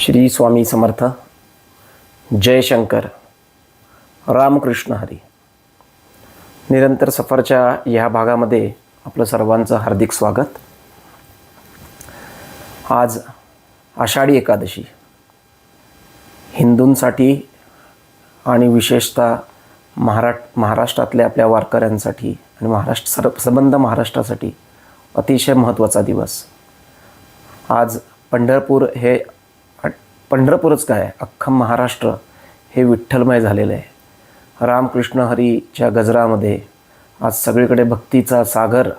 श्री स्वामी समर्थ. जय शंकर. रामकृष्ण हरी. निरंतर सफरच्या ह्या भागामध्ये आपलं सर्वांचं हार्दिक स्वागत. आज आषाढी एकादशी हिंदूंसाठी आणि विशेषतः महाराष्ट्रातल्या आपल्या वारकऱ्यांसाठी आणि संबंध महाराष्ट्रासाठी अतिशय महत्त्वाचा दिवस. आज पंढरपूरच काय, अख्खं महाराष्ट्र हे विठ्ठलमय झालेलं आहे. रामकृष्ण हरीच्या गजरामध्ये आज सगळीकडे भक्तीचा सागर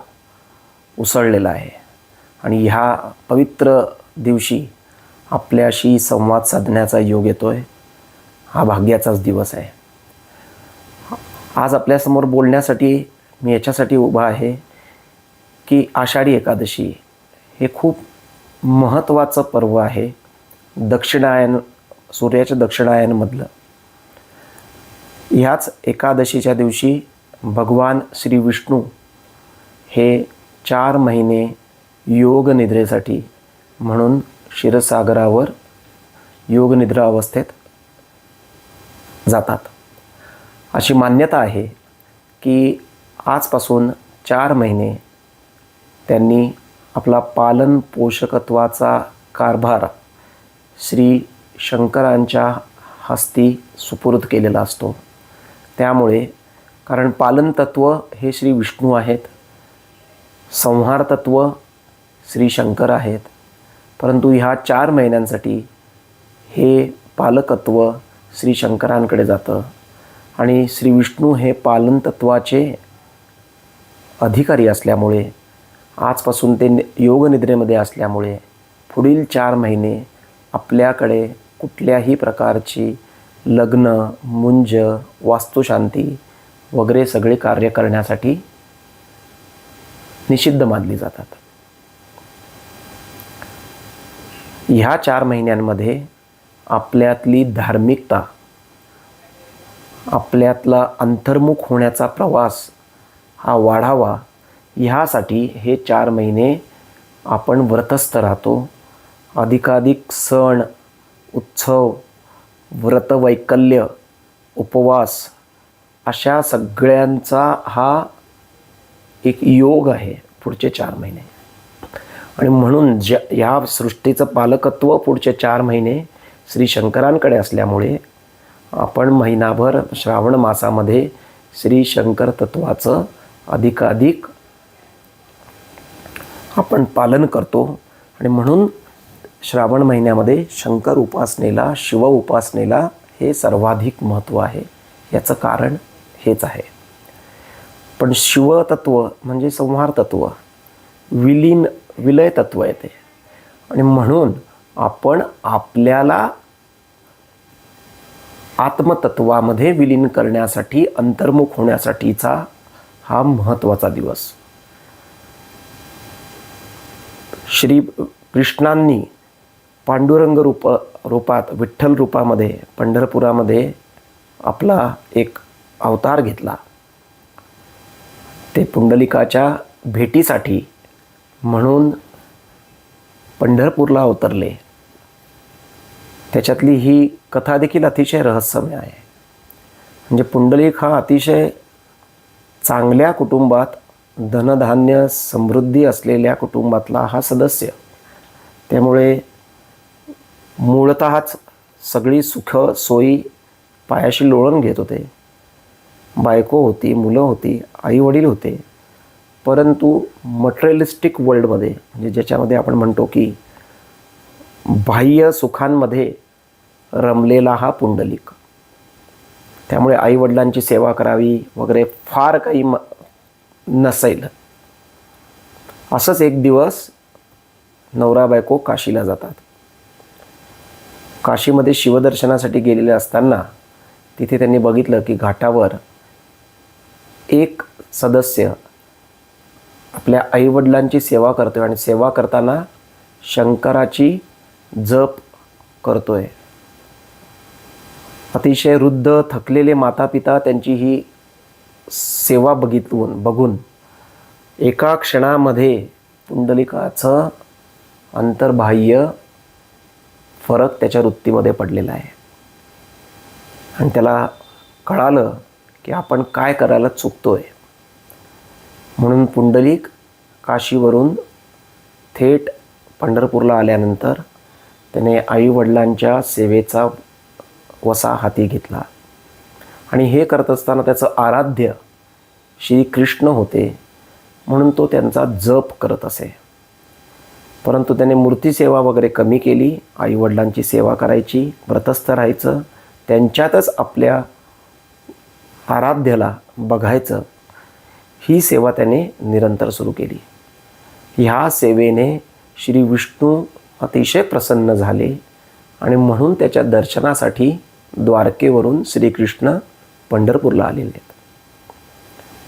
उसळलेला आहे आणि ह्या पवित्र दिवशी आपल्याशी संवाद साधण्याचा योग येतो आहे. हा भाग्याचाच दिवस आहे. आज आपल्यासमोर बोलण्यासाठी मी याच्यासाठी उभा आहे की आषाढी एकादशी हे खूप महत्त्वाचं पर्व आहे. दक्षिणायन, सूर्याच्या दक्षिणायनमधलं. ह्याच एकादशीच्या दिवशी भगवान श्री विष्णू हे 4 महिने योग निद्रेसाठी म्हणून क्षीरसागरावर योग निद्रा अवस्थेत जातात. अशी मान्यता आहे की आजपासून 4 महिने त्यांनी आपला पालन पोषकत्वाचा कारभार श्री शंकरांच्या हस्ती सुपूर्द केलेला असतो. त्यामुळे कारण पालन तत्व हे श्री विष्णू आहेत, संहार तत्व श्री शंकर आहेत, परंतु ह्या 4 महिन्यांसाठी हे पालकत्व श्री शंकरांकडे जातं आणि श्री विष्णू हे पालन तत्वाचे अधिकारी असल्यामुळे आजपासून ते योगनिद्रेमध्ये असल्यामुळे पुढील 4 महिने आपल्याकडे कुठल्याही प्रकारची लग्न, मुंज, वास्तुशांती वगैरे सगळे कार्य करण्यासाठी निषिद्ध मानली जातात. ह्या 4 महिन्यांमध्ये आपल्यातली धार्मिकता, आपल्यातला अंतर्मुख होण्याचा प्रवास हा वाढावा, ह्यासाठी हे 4 महिने आपण व्रतस्थ राहतो. अधिकाधिक सण, उत्सव, व्रतवैकल्य, उपवास अशा सगळ्यांचा हा एक योग आहे पुढचे 4 महिने. आणि म्हणून या सृष्टीचं पालकत्व पुढचे 4 महिने श्री शंकरांकडे असल्यामुळे आपण महिनाभर श्रावण मासामध्ये श्री शंकर तत्वाचं अधिकाधिक आपण पालन करतो. आणि म्हणून श्रावण महिन्यामध्ये शंकर उपासनेला, शिव उपासनेला हे सर्वाधिक महत्त्व आहे. याचं कारण हेच आहे. पण शिवतत्व म्हणजे संहार तत्व, विलय तत्व येते आणि म्हणून आपण आपल्याला आत्मतत्वामध्ये विलीन करण्यासाठी, अंतर्मुख होण्यासाठीचा हा महत्त्वाचा दिवस. श्री कृष्णांनी पांडुरंग रूपात, विठ्ठल रूपामध्ये पंढरपुरामध्ये आपला एक अवतार घेतला. ते पुंडलिकाच्या भेटीसाठी म्हणून पंढरपूरला अवतरले. त्याच्यातली ही कथा देखील अतिशय रहस्यमय आहे. म्हणजे पुंडलिक हा अतिशय चांगल्या कुटुंबात, धनधान्य समृद्धी असलेल्या कुटुंबातला हा सदस्य. त्यामुळे मूळतःच सगळी सुख सोयी पायाशी लोळण घेत होते. बायको होती, मुलं होती, आईवडील होते. परंतु मटेरियलिस्टिक वर्ल्डमध्ये, म्हणजे ज्याच्यामध्ये आपण म्हणतो की बाह्य सुखांमध्ये रमलेला हा पुंडलिक. त्यामुळे आईवडिलांची सेवा करावी वगैरे फार काही नसेल. असंच एक दिवस नवरा बायको काशीला जातात. काशीमध्ये शिवदर्शनासाठी गेलेले असताना तिथे त्यांनी बघितलं की घाटावर एक सदस्य आपल्या आईवडिलांची सेवा करतोय आणि सेवा करताना शंकराची जप करतोय. अतिशय वृद्ध थकलेले मातापिता त्यांची ही सेवा बघून एका क्षणामध्ये पुंडलिकाचं अंतर्बाह्य फरक त्याच्या वृत्तीमध्ये पडलेला आहे. आणि त्याला कळालं की आपण काय करायला चुकतो आहे. म्हणून पुंडलिक काशीवरून थेट पंढरपूरला आल्यानंतर त्याने आईवडिलांच्या सेवेचा वसा हाती घेतला. आणि हे करत असताना त्याचं आराध्य श्रीकृष्ण होते म्हणून तो त्यांचा जप करत असे. परंतु त्याने मूर्तीसेवा वगैरे कमी केली. आईवडिलांची सेवा करायची, व्रतस्थ राहायचं, त्यांच्यातच आपल्या आराध्याला बघायचं, ही सेवा त्याने निरंतर सुरू केली. ह्या सेवेने श्री विष्णू अतिशय प्रसन्न झाले आणि म्हणून त्याच्या दर्शनासाठी द्वारकेवरून श्रीकृष्ण पंढरपूरला आलेले आहेत.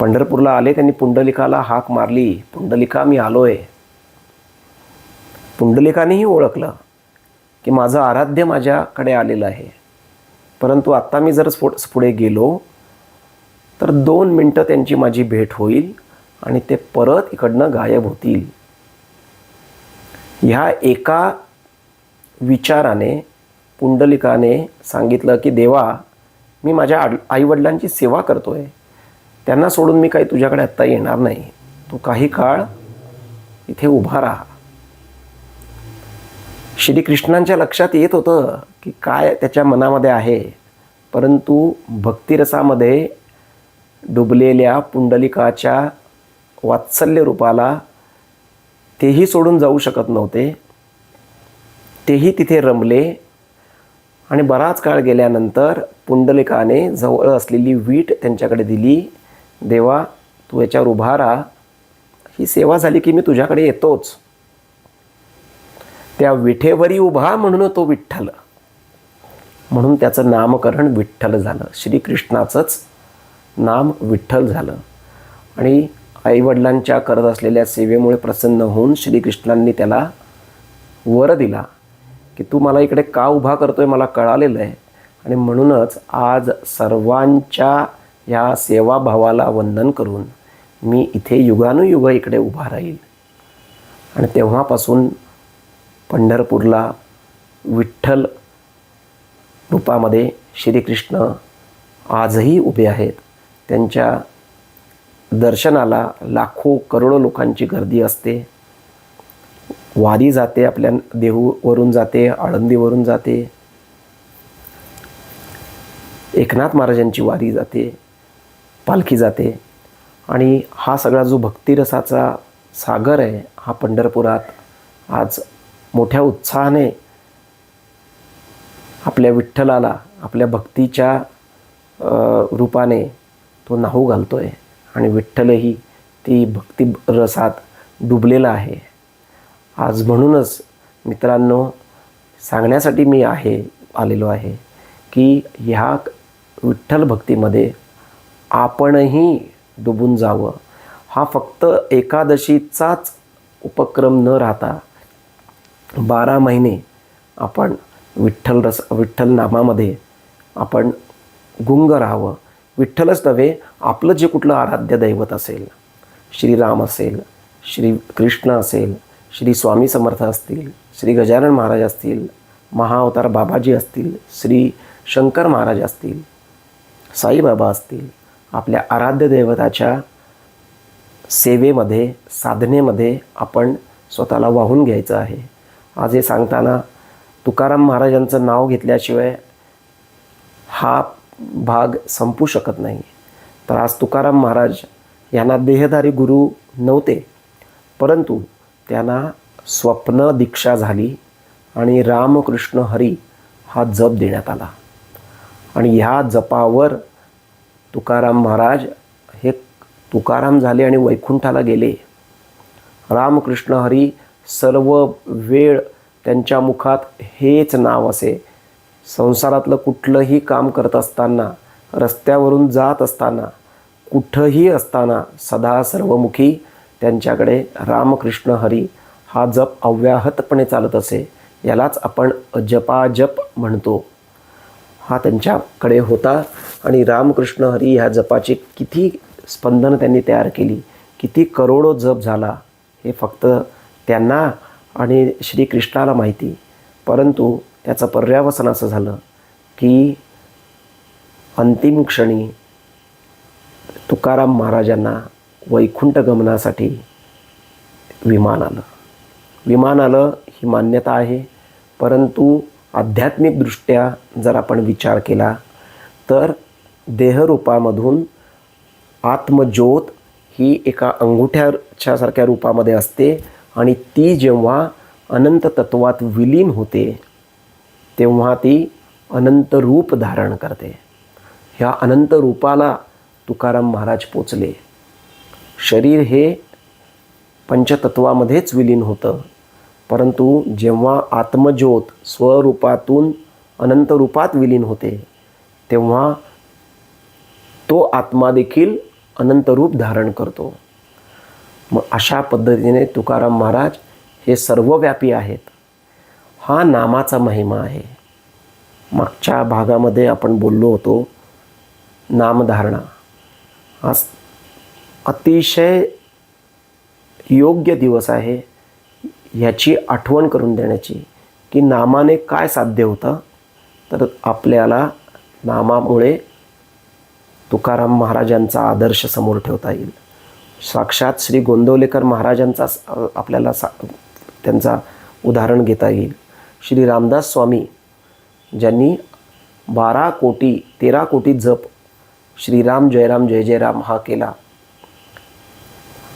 पंढरपूरला आले, त्यांनी पुंडलिकाला हाक मारली, पुंडलिका मी आलोय. पुंडलिकानेही ओळखलं की माझं आराध्य माझ्याकडे आलेलं आहे. परंतु आत्ता मी जर पुढे गेलो तर 2 मिनटं त्यांची माझी भेट होईल आणि ते परत इकडनं गायब होतील. ह्या एका विचाराने पुंडलिकाने सांगितलं की देवा, मी माझ्या आईवडिलांची सेवा करतोय, त्यांना सोडून मी काही तुझ्याकडे आत्ता येणार नाही. तू काही काळ इथे उभा राहा. श्रीकृष्णांच्या लक्षात येत होतं की काय त्याच्या मनामध्ये आहे. परंतु भक्तिरसामध्ये डुबलेल्या पुंडलिकाच्या वात्सल्य रूपाला तेही सोडून जाऊ शकत नव्हते. तेही तिथे रमले. आणि बराच काळ गेल्यानंतर पुंडलिकाने जवळ असलेली वीट त्यांच्याकडे दिली. देवा, तू याच्यावर उभा राहा, ही सेवा झाली की मी तुझ्याकडे येतोच. त्या विठेवरी उभा म्हणून तो विठ्ठल, म्हणून त्याचं नामकरण विठ्ठल झालं. श्रीकृष्णाचंच नाम विठ्ठल झालं. आणि आईवडिलांच्या करत असलेल्या सेवेमुळे प्रसन्न होऊन श्रीकृष्णांनी त्याला वर दिला की तू मला इकडे का उभा करतोय मला कळालेलं आहे. आणि म्हणूनच आज सर्वांच्या ह्या सेवाभावाला वंदन करून मी इथे युगानुयुग इकडे उभा राहील. आणि तेव्हापासून पंढरपूरला विठ्ठल रूपामध्ये श्रीकृष्ण आजही उभे आहेत. त्यांच्या दर्शनाला लाखो करोडो लोकांची गर्दी असते. वारी जाते, आपल्या देहूवरून जाते, आळंदीवरून जाते, एकनाथ महाराजांची वारी जाते, पालखी जाते. आणि हा सगळा जो भक्तिरसाचा सागर आहे हा पंढरपुरात आज मोठ्या उत्साहाने आपल्या विठ्ठलाला आपल्या भक्तीच्या रूपाने तो न्हाऊ घालतो आहे. आणि विठ्ठलही ती भक्ती रसात डुबलेला आहे. आज म्हणूनच मित्रांनो सांगण्यासाठी मी आलेलो आहे की ह्या विठ्ठल भक्तीमध्ये आपणही डुबून जावं. हा फक्त एकादशीचाच उपक्रम न राहता 12 महिने आपण विठ्ठल नामामध्ये आपण गुंग राहावं. विठ्ठलच नव्हे, आपलं जे कुठलं आराध्य दैवत असेल, श्रीराम असेल, श्री कृष्ण असेल, श्री स्वामी समर्थ असतील, श्री गजानन महाराज असतील, महाअवतार बाबाजी असतील, श्री शंकर महाराज असतील, साईबाबा असतील, आपल्या आराध्य दैवताच्या सेवेमध्ये साधनेमध्ये आपण स्वतःला वाहून घ्यायचं आहे. आज हे सांगताना तुकाराम महाराजांचं नाव घेतल्याशिवाय हा भाग संपू शकत नाही. तर आज तुकाराम महाराज यांना देहधारी गुरु नव्हते, परंतु त्यांना स्वप्न दीक्षा झाली आणि रामकृष्ण हरी हा जप देण्यात आला. आणि ह्या जपावर तुकाराम महाराज हे तुकाराम झाले आणि वैकुंठाला गेले. रामकृष्ण हरी सर्व वेळ त्यांच्या मुखात हेच नाव असे. संसारातलं कुठलंही काम करत असताना, रस्त्यावरून जात असताना, कुठंही असताना सदा सर्वमुखी त्यांच्याकडे रामकृष्ण हरी हा जप अव्याहतपणे चालत असे. यालाच आपण जपाजप म्हणतो. हा त्यांच्याकडे होता. आणि रामकृष्ण हरी ह्या जपाची किती स्पंदनं त्यांनी तयार केली, किती करोडो जप झाला हे फक्त त्यांना आणि श्रीकृष्णाला माहिती. परंतु त्याचं पर्यावसन असं झालं की अंतिम क्षणी तुकाराम महाराजांना वैकुंठ गमनासाठी विमान आलं ही मान्यता आहे. परंतु आध्यात्मिकदृष्ट्या जर आपण विचार केला तर देहरूपामधून आत्मज्योत ही एका अंगुठ्याच्या सारख्या रूपामध्ये असते आणि ती जेव्हा अनंत तत्वात विलीन होते तेव्हा ती अनंत रूप धारण करते. ह्या अनंत रूपाला तुकाराम महाराज पोचले. शरीर हे पंचतत्वामध्येच विलीन होतं, परंतु जेव्हा आत्मज्योत स्वरूपातून अनंत रूपात विलीन होते तेव्हा तो आत्मा देखील अनंत रूप धारण करतो. मग अशा पद्धतीने तुकाराम महाराज हे सर्वव्यापी आहेत. हा नामाचा महिमा आहे. मागच्या भागामध्ये आपण बोललो होतो नामधारणा. हा अतिशय योग्य दिवस आहे ह्याची आठवण करून देण्याची की नामाने काय साध्य होतं. तर आपल्याला नामामुळे तुकाराम महाराजांचा आदर्श समोर ठेवता येईल. साक्षात श्री गोंदवलेकर महाराजांचा आपल्याला त्यांचा उदाहरण घेता येईल. श्री रामदास स्वामी ज्यांनी 12 कोटी 13 कोटी जप श्रीराम जयराम जय जय राम हा केला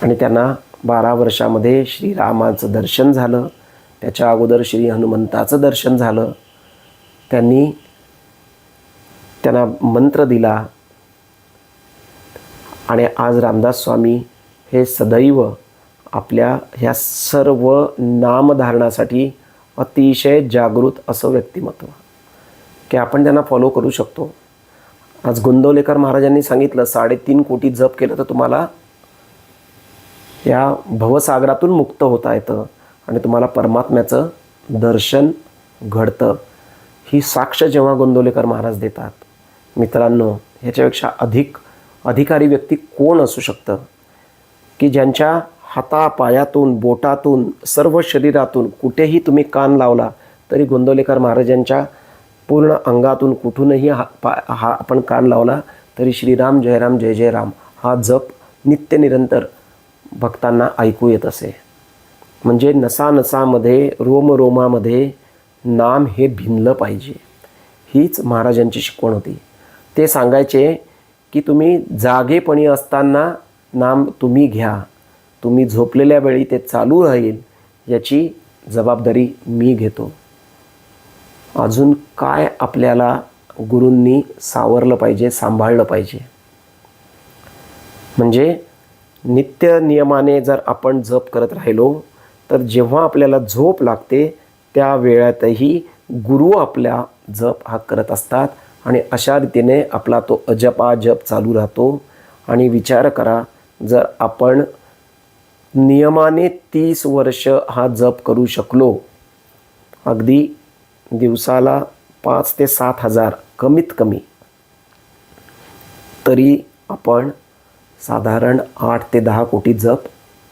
आणि त्यांना 12 वर्षामध्ये श्रीरामाचं दर्शन झालं. त्याच्या अगोदर श्री हनुमंताचं दर्शन झालं. त्यांना मंत्र दिला आणि आज रामदास स्वामी हे सदैव आपल्या ह्या सर्व नामधारणासाठी अतिशय जागृत असं व्यक्तिमत्व की आपण त्यांना फॉलो करू शकतो. आज गोंदवलेकर महाराजांनी सांगितलं 3.5 कोटी जप केलं तर तुम्हाला या भवसागरातून मुक्त होता येतं आणि तुम्हाला परमात्म्याचं दर्शन घडतं. ही साक्ष जेव्हा गोंदवलेकर महाराज देतात, मित्रांनो ह्याच्यापेक्षा अधिकारी व्यक्ती कोण असू शकतं की ज्यांच्या हातापायातून बोटातून सर्व शरीरातून कुठेही तुम्ही कान लावला तरी गोंदवलेकर महाराजांच्या पूर्ण अंगातून कुठूनही हा आपण कान लावला तरी श्रीराम जयराम जय जय राम हा जप नित्य निरंतर भक्तांना ऐकू येत असे. म्हणजे नसानसामध्ये रोमरोमामध्ये नाम हे भिनलं पाहिजे. हीच महाराजांची शिकवण होती. ते सांगायचे की तुम्ही जागेपणी असताना नाम तुम्ही घ्या, तुम्ही झोपलेल्या वेळी ते चालू राहील याची जबाबदारी मी घेतो. अजून काय आपल्याला गुरूंनी सावरलं पाहिजे, सांभाळलं पाहिजे. म्हणजे नित्य नियमाने जर आपण जप करत राहिलो तर जेव्हा आपल्याला झोप लागते त्या वेळातही गुरु आपला जप हा करत असतात आणि अशा रीतीने आपला तो अजपाजप चालू राहतो. आणि विचार करा, जर आपण नियमाने 30 वर्ष हा जप करू शकलो, अगदी दिवसाला 5 ते 7 हजार कमीत कमी, तरी आपण साधारण 8 ते 10 कोटी जप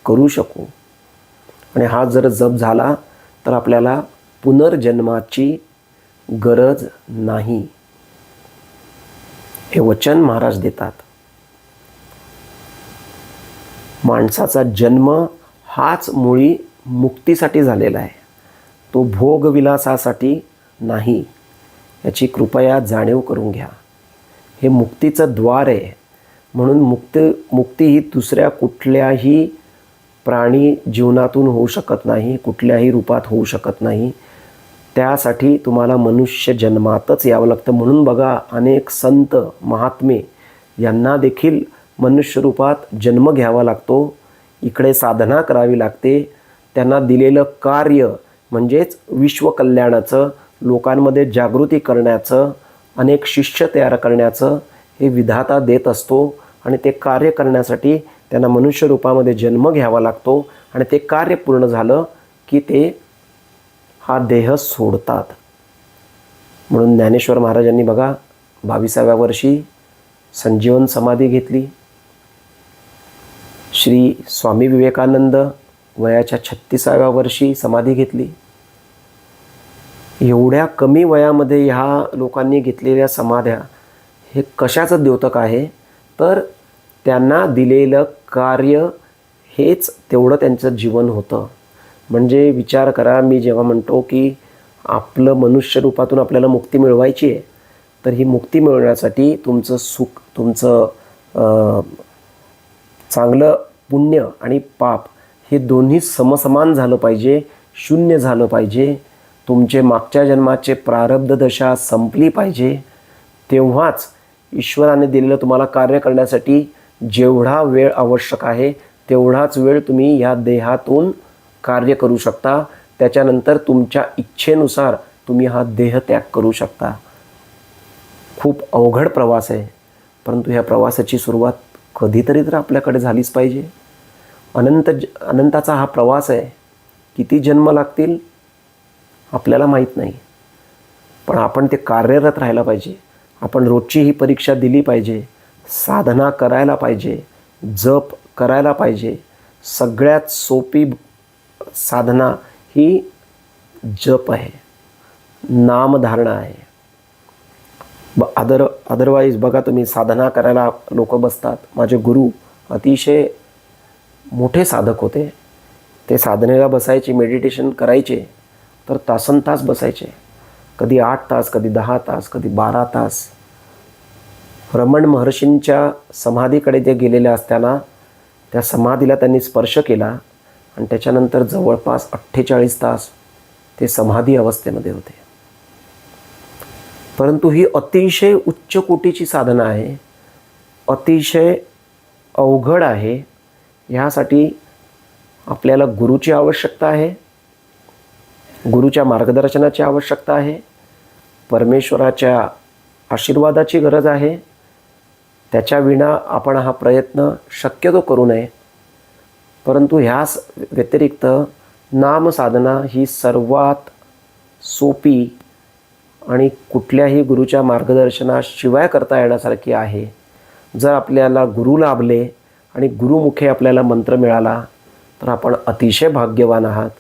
करू शकू. आणि हा जर जप झाला तर आपल्याला पुनर्जन्माची गरज नाही, हे वचन महाराज देतात. माणसाचा जन्म हाच मुळी मुक्तीसाठी झालेला आहे, तो भोगविलासासाठी नाही. याची कृपया जाणीव करून घ्या. हे मुक्तीचं द्वार आहे. म्हणून मुक्ती ही दुसऱ्या कुठल्याही प्राणी जीवनातून होऊ शकत नाही, कुठल्याही रूपात होऊ शकत नाही. त्यासाठी तुम्हाला मनुष्य जन्मातच यावं लागतं. म्हणून बघा, अनेक संत महात्मे यांना देखील मनुष्य रूपात जन्म घ्यावा लागतो, इकडे साधना करावी लागते. त्यांना दिलेलं कार्य म्हणजेच विश्वकल्याणाचं, लोकांमध्ये जागृती करण्याचं, अनेक शिष्य तयार करण्याचं हे विधाता देत असतो. आणि ते कार्य करण्यासाठी त्यांना मनुष्य रूपामध्ये जन्म घ्यावा लागतो. आणि ते कार्य पूर्ण झालं की ते हा देह सोडतात. म्हणून ज्ञानेश्वर महाराजांनी बघा 22व्या वर्षी संजीवन समाधी घेतली. श्री स्वामी विवेकानंद वयाच्या 36व्या वर्षी समाधी घेतली. एवढ्या कमी वयामध्ये ह्या लोकांनी घेतलेल्या समाध्या हे कशाचं द्योतक आहे, तर त्यांना दिलेलं कार्य हेच तेवढं त्यांचं जीवन होतं. म्हणजे विचार करा, मी जेव्हा म्हणतो की आपलं मनुष्य रूपातून आपल्याला मुक्ती मिळवायची आहे, तर ही मुक्ती मिळवण्यासाठी तुमचं सुख, तुमचं चांगलं पुण्य आणि पाप हे दोन्ही समसमान झालं पाहिजे, शून्य झालं पाहिजे. तुमचे मागच्या जन्माचे प्रारब्ध दशा संपली पाहिजे. तेव्हाच ईश्वराने दिलेलं तुम्हाला कार्य करण्यासाठी जेवढा वेळ आवश्यक आहे तेवढाच वेळ तुम्ही या देहातून कार्य करू शकता. त्याच्यानंतर तुमच्या इच्छेनुसार तुम्ही हा देह त्याग करू शकता. खूप अवघड प्रवास आहे, परंतु ह्या प्रवासाची सुरुवात कधीतरी तर आपल्याकडे झालीच पाहिजे. अनंताचा हा प्रवास आहे. किती जन्म लागतील आपल्याला माहीत नाही, पण आपण ते कार्यरत राहायला पाहिजे. आपण रोजची ही परीक्षा दिली पाहिजे, साधना करायला पाहिजे, जप करायला पाहिजे. सगळ्यात सोपी साधना ही जप आहे, नामधारणा आहे. अदरवाईज बघा, तुम्ही साधना करायला लोक बसतात. माझे गुरु अतिशय मोठे साधक होते. ते साधनेला बसायचे, मेडिटेशन करायचे तर तासनतास बसायचे. कधी 8 तास, कधी 10 तास, कधी 12 तास. रमण महर्षींच्या समाधीकडे ते गेलेले असताना त्या समाधीला त्यांनी स्पर्श केला आणि त्याच्यानंतर जवळपास 48 तास ते समाधी अवस्थेमध्ये होते. परंतु ही अतिशय उच्च कोटीची साधना आहे, अतिशय अवघड आहे. ह्यासाठी आपल्याला गुरुची आवश्यकता आहे, गुरुच्या मार्गदर्शनाची आवश्यकता आहे, परमेश्वराच्या आशीर्वादाची गरज आहे. त्याच्या विना आपण हा प्रयत्न शक्यतो करू नये. परंतु ह्याच व्यतिरिक्त नामसाधना ही सर्वात सोपी आणि कुठल्याही गुरुच्या मार्गदर्शनाशिवाय करता येण्यासारखी आहे. जर आपल्याला गुरु लाभले आणि गुरुमुखे आपल्याला मंत्र मिळाला तर आपण अतिशय भाग्यवान आहात.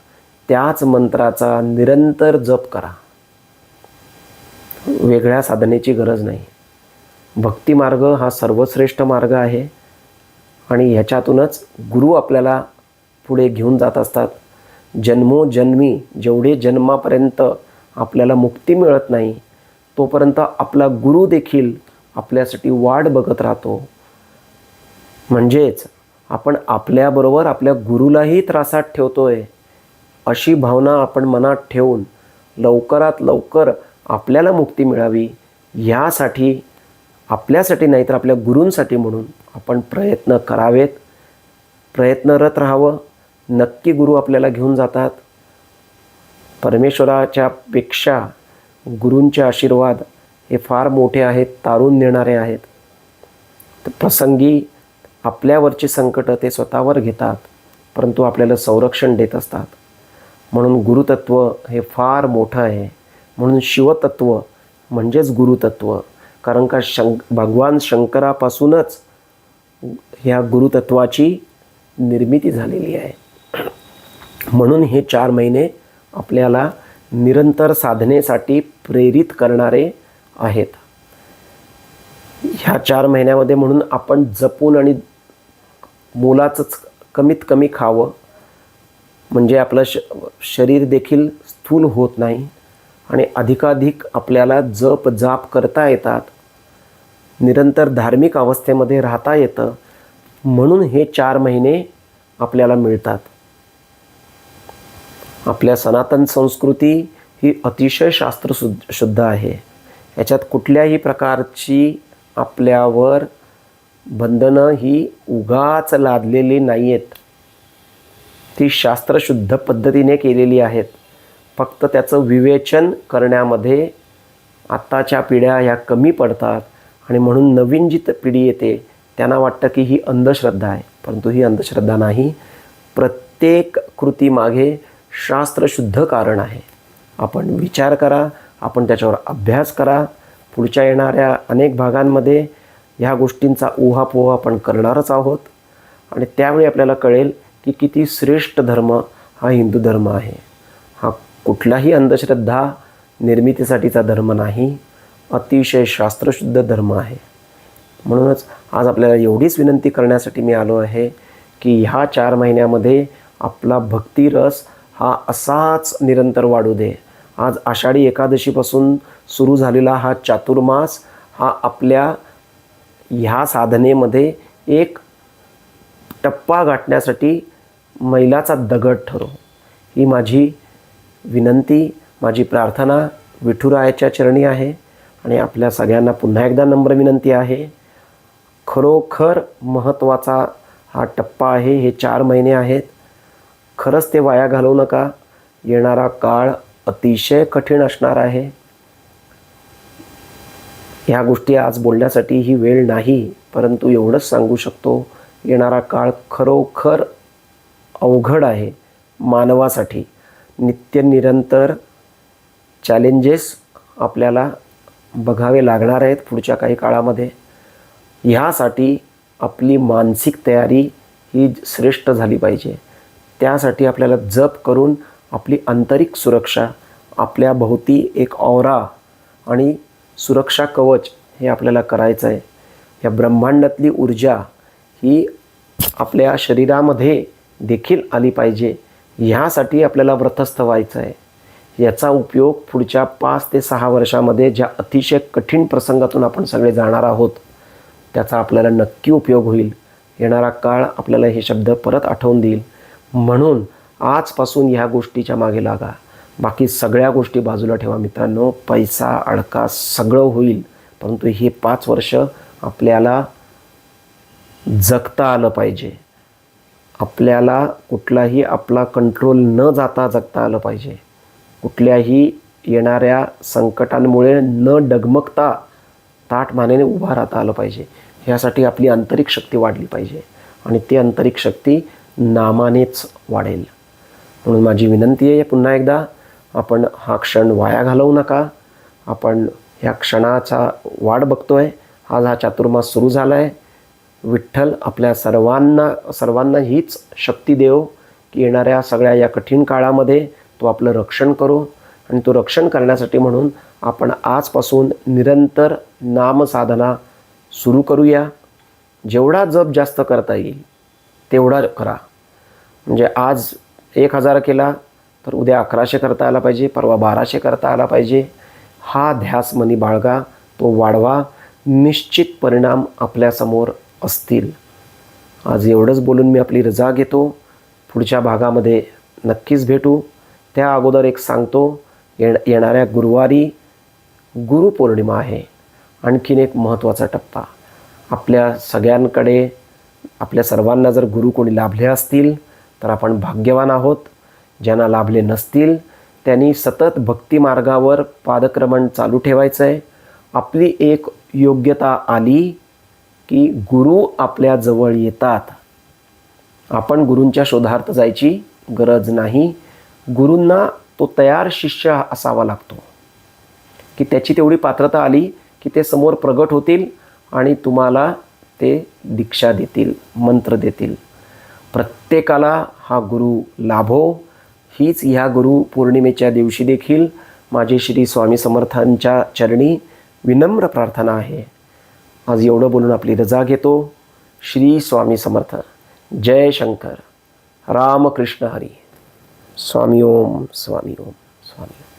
त्याच मंत्राचा निरंतर जप करा. वेगळ्या साधनेची गरज नाही. भक्तिमार्ग हा सर्वश्रेष्ठ मार्ग आहे आणि ह्याच्यातूनच गुरु आपल्याला पुढे घेऊन जात असतात. जन्मोजन्मी जेवढे जन्मापर्यंत आपल्याला मुक्ती मिळत नाही तोपर्यंत आपला गुरु देखील आपल्यासाठी वाट बघत राहतो. म्हणजेच आपण आपल्याबरोबर आपल्या गुरुलाही त्रासात ठेवतोय अशी भावना आपण मनात ठेवून लवकरात लवकर आपल्याला मुक्ती मिळावी यासाठी, आपल्यासाठी नाही तर आपल्या गुरूंसाठी म्हणून आपण प्रयत्न करावेत, प्रयत्नरत राहावं. नक्की गुरु आपल्याला घेऊन जातात. परमेश्वराच्या पेक्षा गुरूंचे आशीर्वाद हे फार मोठे आहेत, तारून नेणारे आहेत. तर प्रसंगी आपल्यावरची संकटं ते स्वतःवर घेतात, परंतु आपल्याला संरक्षण देत असतात. म्हणून गुरुतत्व हे फार मोठं आहे. म्हणून शिवतत्व म्हणजेच गुरुतत्व. कारण का भगवान शंकरापासूनच ह्या गुरुतत्वाची निर्मिती झालेली आहे. म्हणून हे 4 महिने आपल्याला निरंतर साधनेसाठी प्रेरित करणारे आहेत. ह्या 4 महिन्यामध्ये म्हणून आपण जपून आणि मोलाचंच कमीत कमी खावं, म्हणजे आपलं शरीर देखील स्थूल होत नाही आणि अधिकाधिक आपल्याला जप जाप करता येतात. निरंतर धार्मिक अवस्थेमध्ये राहता येतं. म्हणून हे 4 महिने आपल्याला मिळतात. आपल्या सनातन संस्कृती ही अतिशय शास्त्रशुद्ध आहे. याच्यात कुठल्याही प्रकारची आपल्यावर बंधनं ही उगाच लादलेली नाही आहेत. ती शास्त्रशुद्ध पद्धतीने केलेली आहेत. फक्त त्याचं विवेचन करण्यामध्ये आत्ताच्या पिढ्या ह्या कमी पडतात आणि म्हणून नवीन जी पिढी येते त्यांना वाटतं की ही अंधश्रद्धा आहे. परंतु ही अंधश्रद्धा नाही. प्रत्येक कृतीमागे शास्त्रशुद्ध कारण आहे. आपण विचार करा, आपण त्याच्यावर अभ्यास करा. पुढच्या येणाऱ्या अनेक भागांमध्ये ह्या गोष्टींचा उहापोह आपण करणारच आहोत आणि त्यावेळी आपल्याला कळेल की किती श्रेष्ठ धर्म हा हिंदू धर्म आहे. हा कुठलाही अंधश्रद्धा निर्मितीसाठीचा धर्म नाही, अतिशय शास्त्रशुद्ध धर्म आहे. म्हणूनच आज आपल्याला एवढीच विनंती करण्यासाठी मी आलो आहे की ह्या 4 महिन्यामध्ये आपला भक्तिरस हा असाच निरंतर वाढू दे. आज आषाढी एकादशीपासून सुरू झालेला हा चातुर्मास हा आपल्या ह्या साधनेमध्ये एक टप्पा गाठण्यासाठी मैलाचा दगड ठरो. ही माझी विनंती, माझी प्रार्थना विठुरायाच्या चरणी आहे. आणि आपल्या सगळ्यांना पुन्हा एकदा नम्र विनंती आहे, खरोखर महत्त्वाचा हा टप्पा आहे. हे 4 महिने आहेत, खरंच ते वाया घालवू नका. येणारा काळ अतिशय कठीण असणार आहे. ह्या गोष्टी आज बोलण्यासाठी ही वेळ नाही, परंतु एवढंच सांगू शकतो, येणारा काळ खरोखर अवघड आहे मानवासाठी. नित्य निरंतर चॅलेंजेस आपल्याला बघावे लागणार आहेत पुढच्या काही काळामध्ये. ह्यासाठी आपली मानसिक तयारी ही श्रेष्ठ झाली पाहिजे. त्यासाठी आपल्याला जप करून आपली आंतरिक सुरक्षा, आपल्या भोवती एक ऑरा आणि सुरक्षा कवच हे आपल्याला करायचं आहे. या ब्रह्मांडातली ऊर्जा ही आपल्या शरीरामध्ये देखील आली पाहिजे. ह्यासाठी आपल्याला व्रतस्थ व्हायचं आहे. याचा उपयोग पुढच्या 5 ते 6 वर्षामध्ये ज्या अतिशय कठीण प्रसंगातून आपण सगळे जाणार आहोत त्याचा आपल्याला नक्की उपयोग होईल. येणारा काळ आपल्याला हे शब्द परत आठवून देईल. म्हणून आजपासून ह्या गोष्टीच्या मागे लागा. बाकी सगळ्या गोष्टी बाजूला ठेवा मित्रांनो. पैसा अडका सगळं होईल, परंतु हे 5 वर्ष आपल्याला जगता आलं पाहिजे. आपल्याला कुठलाही आपला कंट्रोल न जाता जगता आलं पाहिजे. कुठल्याही येणाऱ्या संकटांमुळे न डगमगता ताठ मानेने उभा राहता आलं पाहिजे. ह्यासाठी आपली आंतरिक शक्ती वाढली पाहिजे आणि ती आंतरिक शक्ती नामानेच वाढेल. म्हणून माझी विनंती आहे पुन्हा एकदा, आपण हा क्षण वाया घालवू नका. आपण ह्या क्षणाचा वाट बघतोय. आज हा चातुर्मास सुरू झाला आहे. विठ्ठल आपल्या सर्वांना हीच शक्ती देव की येणाऱ्या सगळ्या या कठीण काळामध्ये तो आपलं रक्षण करो. आणि तो रक्षण करण्यासाठी म्हणून आपण आजपासून निरंतर नामसाधना सुरू करूया. जेवढा जप जास्त करता येईल तेवढा करा. म्हणजे आज 1000 केला तर उद्या 1100 करता आला पाहिजे, परवा 1200 करता आला पाहिजे. हा ध्यास मनी बाळगा, तो वाढवा. निश्चित परिणाम आपल्यासमोर असतील. आज एवढंच बोलून मी आपली रजा घेतो. पुढच्या भागामध्ये नक्कीच भेटू. त्या अगोदर एक सांगतो, येणाऱ्या गुरुवारी गुरुपौर्णिमा आहे. आणखीन एक महत्त्वाचा टप्पा. आपल्या सगळ्यांकडे, आपल्या सर्वांना जर गुरु कोणी लाभले असतील तर आपण भाग्यवान आहोत. ज्यांना लाभले नसतील त्यांनी सतत भक्तिमार्गावर पादक्रमण चालू ठेवायचं आहे. आपली एक योग्यता आली की गुरु आपल्या जवळ येतात. आपण गुरूंच्या शोधार्थ जायची गरज नाही. गुरूंना तो तयार शिष्य असावा लागतो की त्याची तेवढी पात्रता आली की ते समोर प्रगट होतील आणि तुम्हाला ते दीक्षा देतील, मंत्र देतील. प्रत्येकाला हा गुरु लाभो, हीच ह्या गुरु पौर्णिमेच्या दिवशी देखील माझी श्री स्वामी समर्थांच्या चरणी विनम्र प्रार्थना आहे. आज एवढं बोलून आपली रजा घेतो. श्री स्वामी समर्थ. जय शंकर. रामकृष्ण हरी. स्वामी ओम, स्वामी ओम, स्वामी ओम.